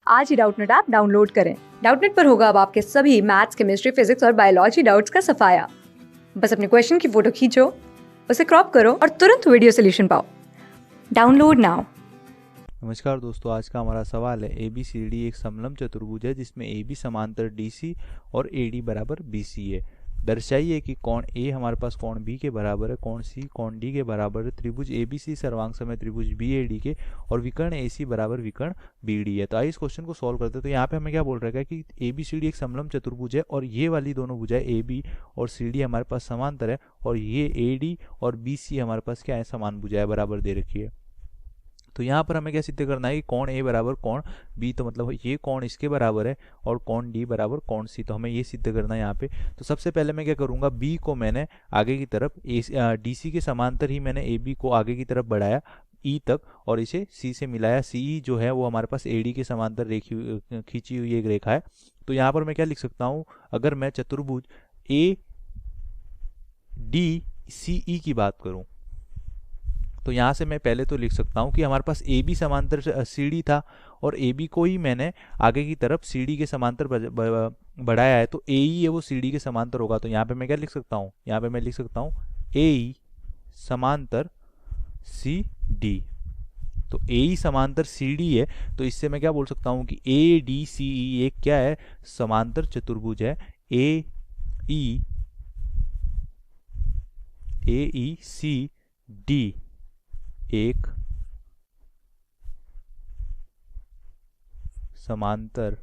आज ही Doubtnut app download करें। Doubtnut पर होगा अब आपके सभी मैथ्स, केमिस्ट्री, फिजिक्स और बायोलॉजी डाउट्स का सफाया। बस अपने क्वेश्चन की फोटो खींचो, उसे क्रॉप करो और तुरंत वीडियो सॉल्यूशन पाओ। Download now. नमस्कार दोस्तों, आज का हमारा सवाल है ABCD एक समलंब चतुर्भुज है जिसमें AB समांतर DC और AD बराबर BC है। दर्शाइए कि कोण A हमारे पास कोण B के बराबर है, कोण C कोण D के बराबर है, त्रिभुज ABC सर्वांग समय त्रिभुज BAD के और विकर्ण AC बराबर विकर्ण BD है। तो आइए इस क्वेश्चन को सॉल्व करते हैं। तो यहाँ पे हमें क्या बोल रहा है कि ABCD एक समलंब चतुर्भुज है और ये वाली दोनों भुजाएं AB और CD हमारे पास समांतर है और ये AD और BC हमारे पास क्या है, समान भुजाएं बराबर दे रखी है। तो यहाँ पर हमें क्या सिद्ध करना है कि कोण A बराबर कोण B, तो मतलब ये कोण इसके बराबर है और कोण D बराबर कोण C, तो हमें ये सिद्ध करना है यहाँ पे। तो सबसे पहले मैं क्या करूँगा, B को मैंने आगे की तरफ DC के समांतर ही मैंने AB को आगे की तरफ बढ़ाया E तक और इसे C से मिलाया। CE जो है वो हमारे पास AD के समांतर खींची हुई एक रेखा है। तो यहाँ पर मैं क्या लिख सकता हूँ, अगर मैं चतुर्भुज ADCE की बात करूँ तो यहाँ से मैं पहले तो लिख सकता हूँ कि हमारे पास AB समांतर CD था और AB को ही मैंने आगे की तरफ CD के समांतर बढ़ाया है, तो AE है वो CD के समांतर होगा। तो यहाँ पे मैं क्या लिख सकता हूँ, यहाँ पे मैं लिख सकता हूँ AE समांतर CD। तो AE समांतर CD है, तो इससे मैं क्या बोल सकता हूँ कि ADCE एक क्या है, समांतर चतुर्भुज है। AECD एक समांतर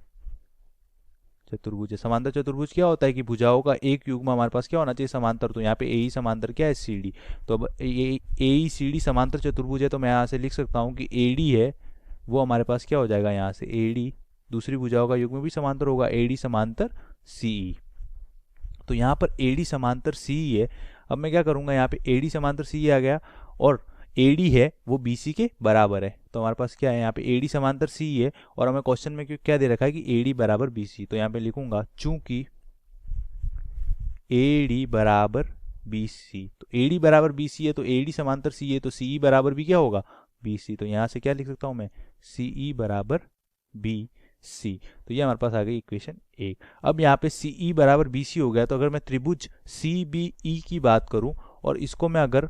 चतुर्भुज है। समांतर चतुर्भुज क्या होता है कि भुजाओं का एक युग्म हमारे पास क्या होना चाहिए, समांतर। तो यहाँ पे AE समांतर क्या है, CD। तो अब AECD समांतर चतुर्भुज है, तो मैं यहाँ से लिख सकता हूँ कि AD है वो हमारे पास क्या हो जाएगा, यहाँ से AD दूसरी भुजाओं का युग्म भी समांतर होगा, AD समांतर CE। तो यहाँ पर AD समांतर CE है। अब मैं क्या करूँगा, यहाँ पे AD समांतर CE आ गया और AD है वो BC के बराबर है। तो हमारे पास क्या है, यहाँ पे AD समांतर CE है और हमें क्वेश्चन में क्या दे रखा है कि AD बराबर BC। तो यहाँ पे लिखूंगा चूंकि AD बराबर BC, तो AD बराबर BC है तो AD समांतर CE है, तो CE बराबर भी क्या होगा, BC। तो यहाँ से क्या लिख सकता हूँ मैं, CE बराबर BC। तो ये हमारे पास आ गई इक्वेशन 1। अब यहाँ पे CE बराबर BC हो गया, तो अगर मैं त्रिभुज CBE की बात करूं और इसको मैं अगर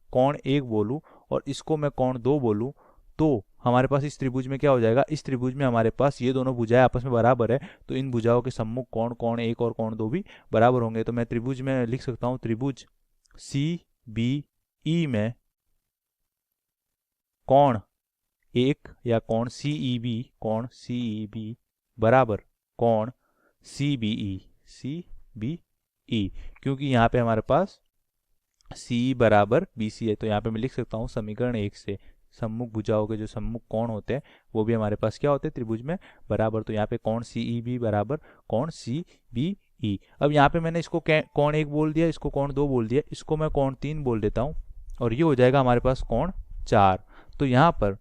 कोण 1 बोलूं और इसको मैं कोण 2 बोलूं, तो हमारे पास इस त्रिभुज में क्या हो जाएगा, इस त्रिभुज में हमारे पास ये दोनों भुजाएं आपस में बराबर है, तो इन भुजाओं के सम्मुख कोण कोण 1 और कोण 2 भी बराबर होंगे। तो मैं त्रिभुज में लिख सकता हूं, त्रिभुज CBE में कोण 1 या कोण CEB बराबर कोण CBE, क्योंकि यहाँ पे हमारे पास CE बराबर BC है। तो यहाँ पे मैं लिख सकता हूँ समीकरण 1 से सम्मुख भुजाओं के जो सम्मुख कोण होते हैं वो भी हमारे पास क्या होते हैं, त्रिभुज में बराबर। तो यहाँ पे कोण CEB बराबर कोण CBE। अब यहाँ पे मैंने इसको कोण 1 बोल दिया, इसको कोण 2 बोल दिया, इसको मैं कोण 3 बोल देता हूँ और ये हो जाएगा हमारे पास कोण 4। तो यहाँ पर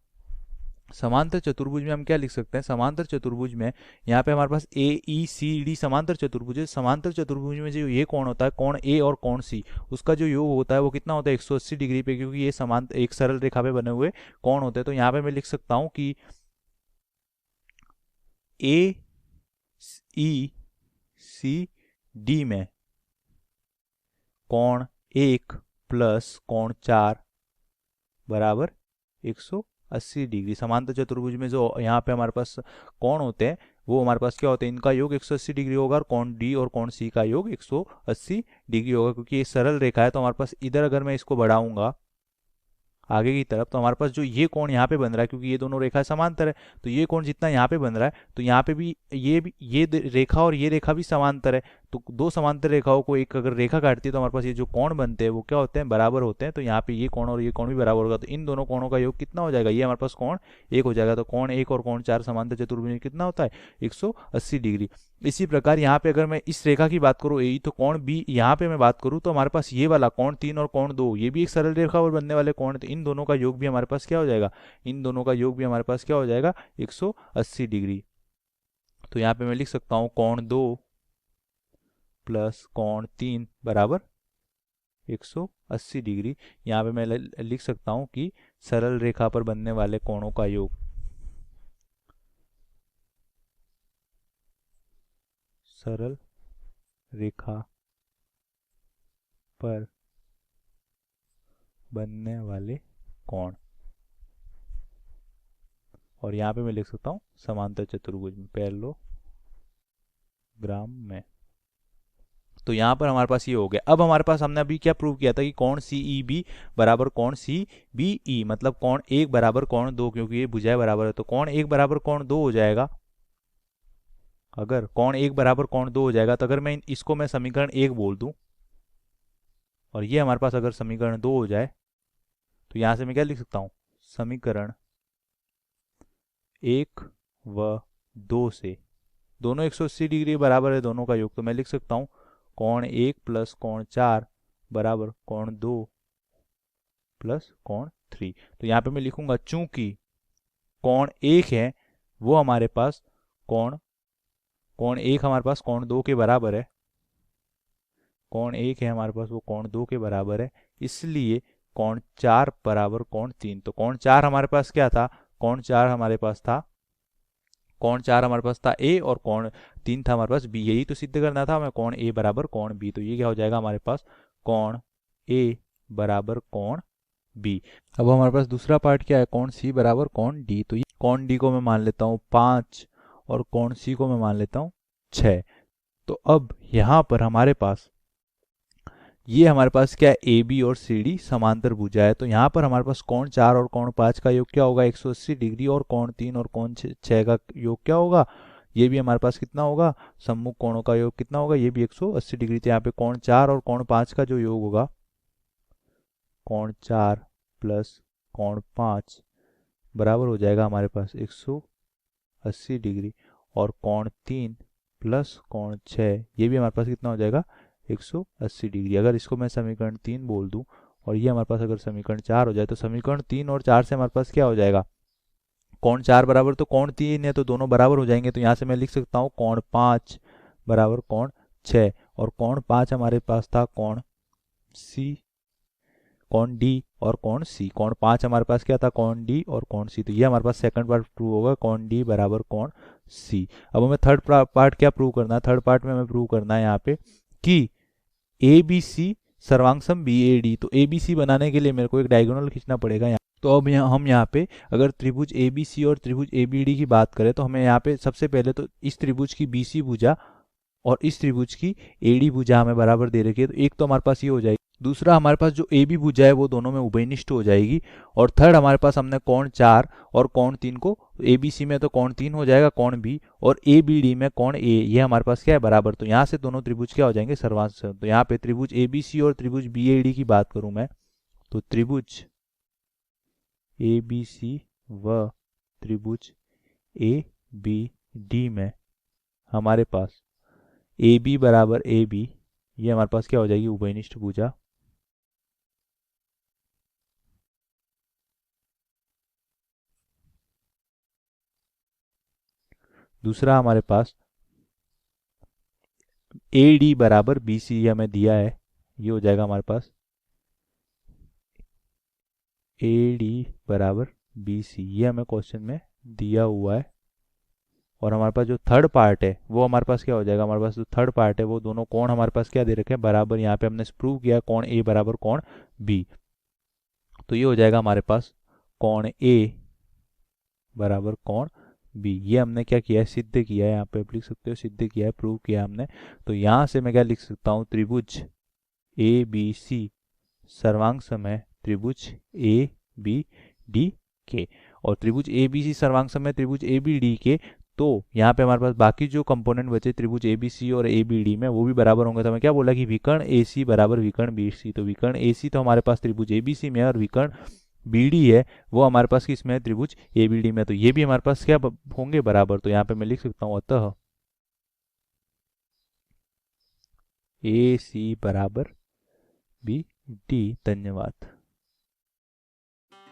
समांतर चतुर्भुज में हम क्या लिख सकते हैं, समांतर चतुर्भुज में यहाँ पे हमारे पास AECD समांतर चतुर्भुज है। समांतर चतुर्भुज में जो ये कोण होता है, कोण A और कोण C, उसका जो योग होता है वो कितना होता है, 180 डिग्री पे, क्योंकि ये समांतर एक सरल रेखा पे बने हुए कोण होते हैं। तो यहाँ पे मैं लिख सकता हूँ कि AECD में कोण 1 प्लस कोण 4 बराबर 180 डिग्री। समांतर चतुर्भुज में जो यहाँ पे हमारे पास कोण होते हैं वो हमारे पास क्या होते हैं, इनका योग 180 डिग्री होगा और कोण D और कोण C का योग 180 डिग्री होगा। क्योंकि ये सरल रेखा है तो हमारे पास इधर अगर मैं इसको बढ़ाऊंगा आगे की तरफ, तो हमारे पास जो ये कोण यहाँ पे बन रहा है, क्योंकि ये दोनों रेखा समांतर है, तो ये कोण जितना यहाँ पे बन रहा है तो यहाँ पे भी ये रेखा और ये रेखा भी समांतर है। तो दो समांतर रेखाओं को एक अगर रेखा काटती है तो हमारे पास ये जो कोण बनते हैं वो क्या होते हैं, बराबर होते हैं। तो यहाँ पे ये कोण और ये कोण भी बराबर होगा, तो इन दोनों कोणों का योग कितना हो जाएगा, ये हमारे पास कोण 1 हो जाएगा। तो कोण 1 और कोण 4 समांतर चतुर्भुज में कितना होता है, 180 डिग्री। इसी प्रकार यहाँ पे अगर मैं इस रेखा की बात करूँ AE, तो कोण B यहाँ पे मैं बात करूँ तो हमारे पास ये वाला कोण 3 और कोण 2 ये भी एक सरल रेखा और बनने वाले कोण, तो इन दोनों का योग भी हमारे पास क्या हो जाएगा, इन दोनों का योग भी हमारे पास क्या हो जाएगा, 180 डिग्री। तो यहाँ पे मैं लिख सकता हूँ कोण 2 प्लस कोण 3 बराबर 180 डिग्री। यहाँ पे मैं लिख सकता हूँ कि सरल रेखा पर बनने वाले कोणों का योग सरल रेखा पर बनने वाले कोण। और यहाँ पे मैं लिख सकता हूँ समांतर चतुर्भुज में, पैरेललोग्राम में। तो यहाँ पर हमारे पास ये हो गया। अब हमारे पास हमने अभी क्या प्रूव किया था कि कोण सी ई बी बराबर कोण सी बी ई, मतलब कोण एक बराबर कोण दो, क्योंकि ये भुजाएं बराबर है तो कोण एक बराबर कोण दो हो जाएगा। अगर कोण एक बराबर कोण दो हो जाएगा तो अगर मैं इसको मैं समीकरण एक बोल दूं और ये हमारे पास अगर समीकरण दो हो जाए तो यहां से मैं क्या लिख सकता हूं, समीकरण एक व दो से दोनों 180 डिग्री बराबर है दोनों का योग, तो मैं लिख सकता हूं कोण एक प्लस कोण चार बराबर कोण दो प्लस कोण थ्री। तो यहाँ पे मैं लिखूंगा चूंकि कोण एक है वो हमारे पास कोण एक हमारे पास कोण दो के बराबर है, कोण एक है हमारे पास वो कोण दो के बराबर है, इसलिए कोण चार बराबर कोण तीन। तो कोण चार हमारे पास क्या था, कोण चार हमारे पास था ए और कोण तीन था हमारे पास बी। यही तो सिद्ध करना था हमें, कोण ए बराबर कोण बी। तो ये क्या हो जाएगा हमारे पास, कोण ए बराबर कोण बी। अब हमारे पास दूसरा पार्ट क्या है, कोण सी बराबर कोण डी। तो ये कोण डी को मैं मान लेता हूँ 5 और कोण सी को मैं मान लेता हूँ 6। तो अब यहाँ पर हमारे पास ये हमारे पास क्या है, ए बी और सी डी समांतर भुजा है। तो यहाँ पर हमारे पास कोण चार और कोण पाँच का योग क्या होगा 180 डिग्री, और कोण तीन और कोण छः का योग क्या होगा, ये भी हमारे पास कितना होगा, सम्मुख कोणों का योग कितना होगा, ये भी 180 डिग्री। तो यहाँ पे कोण चार और कोण पाँच का जो योग होगा, कोण चार प्लस कोण पाँच बराबर हो जाएगा हमारे पास 180 डिग्री, और कोण तीन प्लस कोण छः ये भी हमारे पास कितना हो जाएगा 180 डिग्री। अगर इसको मैं समीकरण तीन बोल दूं और ये हमारे पास अगर समीकरण चार हो जाए, तो समीकरण तीन और चार से हमारे पास क्या हो जाएगा, कोण चार बराबर तो कोण तीन है तो दोनों बराबर हो जाएंगे। तो यहाँ से मैं लिख सकता हूँ कोण पाँच बराबर कोण छः, और कोण पाँच हमारे पास था कोण डी और कोण सी। कोण पाँच हमारे पास क्या था, कोण डी और कोण सी। तो ये हमारे पास सेकंड पार्ट प्रूव होगा, कोण डी बराबर कोण सी। अब हमें थर्ड पार्ट क्या प्रूव करना है, थर्ड पार्ट में हमें प्रूव करना है यहाँ पे कि ए बी सी सर्वांगसम बी ए डी। तो ए बी सी बनाने के लिए मेरे को एक डायगोनल खींचना पड़ेगा यहाँ। तो अब हम यहाँ पे अगर त्रिभुज ए बी सी और त्रिभुज ए बी डी की बात करें तो हमें यहाँ पे सबसे पहले तो इस त्रिभुज की बी सी भुजा और इस त्रिभुज की ए डी भुजा हमें बराबर दे रखी है। तो एक तो हमारे पास ये हो जाएगी, दूसरा हमारे पास जो ए बी भुजा है वो दोनों में उभयनिष्ठ हो जाएगी, और थर्ड हमारे पास हमने कोण चार और कोण तीन को ए बी सी में तो कोण तीन हो जाएगा कोण बी, और ए बी डी में कोण ए, ये हमारे पास क्या है बराबर। तो यहाँ से दोनों त्रिभुज क्या हो जाएंगे सर्वांश। तो यहाँ पे त्रिभुज ए बी सी और त्रिभुज बी ए डी की बात करूं मैं, तो त्रिभुज ए बी सी व त्रिभुज ए बी डी में हमारे पास ए बी बराबर ए बी, ये हमारे पास क्या हो जाएगी उभयनिष्ठ भुजा। दूसरा हमारे पास ए डी बराबर बी सी, ये हमें दिया है, ये हो जाएगा हमारे पास ए डी बराबर बी सी, ये हमें क्वेश्चन में दिया हुआ है। और हमारे पास जो थर्ड पार्ट है वो हमारे पास क्या हो जाएगा, हमारे पास जो थर्ड पार्ट है वो दोनों कोण हमारे पास क्या दे रखे हैं बराबर। यहाँ पे हमने प्रूव किया कोण ए बराबर कोण बी, तो ये हो जाएगा हमारे पास कोण ए बराबर कोण बी। ये हमने क्या किया है, सिद्ध किया है, यहाँ पे आप लिख सकते हो सिद्ध किया है, प्रूव किया हमने। तो यहाँ से मैं क्या लिख सकता हूँ, त्रिभुज ए बी सी सर्वांग समय त्रिभुज ए बी डी के, और त्रिभुज ए बी सी सर्वांग समय त्रिभुज ए बी डी के। तो यहाँ पे हमारे पास बाकी जो कंपोनेंट बचे त्रिभुज ए बी सी और ए बी डी में वो भी बराबर होंगे। तो हमें क्या बोला कि विकर्ण ए सी बराबर विकर्ण बी सी। तो विकर्ण ए सी तो हमारे पास त्रिभुज ए बी सी में, और विकर्ण बी डी है वो हमारे पास किसमें है, त्रिभुज ए बी डी में। तो ये भी हमारे पास क्या होंगे बराबर। तो यहाँ पे मैं लिख सकता हूँ अतः ए सी बराबर बी डी। धन्यवाद।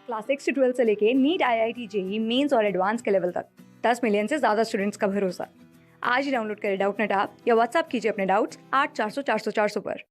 क्लास 6 से 12 से लेके नीट IIT JEE मेंस और एडवांस के लेवल तक 10 मिलियन से ज़्यादा स्टूडेंट्स का भरोसा। आज ही डाउनलोड करें डाउटनेट ऐप या व्हाट्सएप कीजिए अपने डाउट्स 8400 400 400 पर।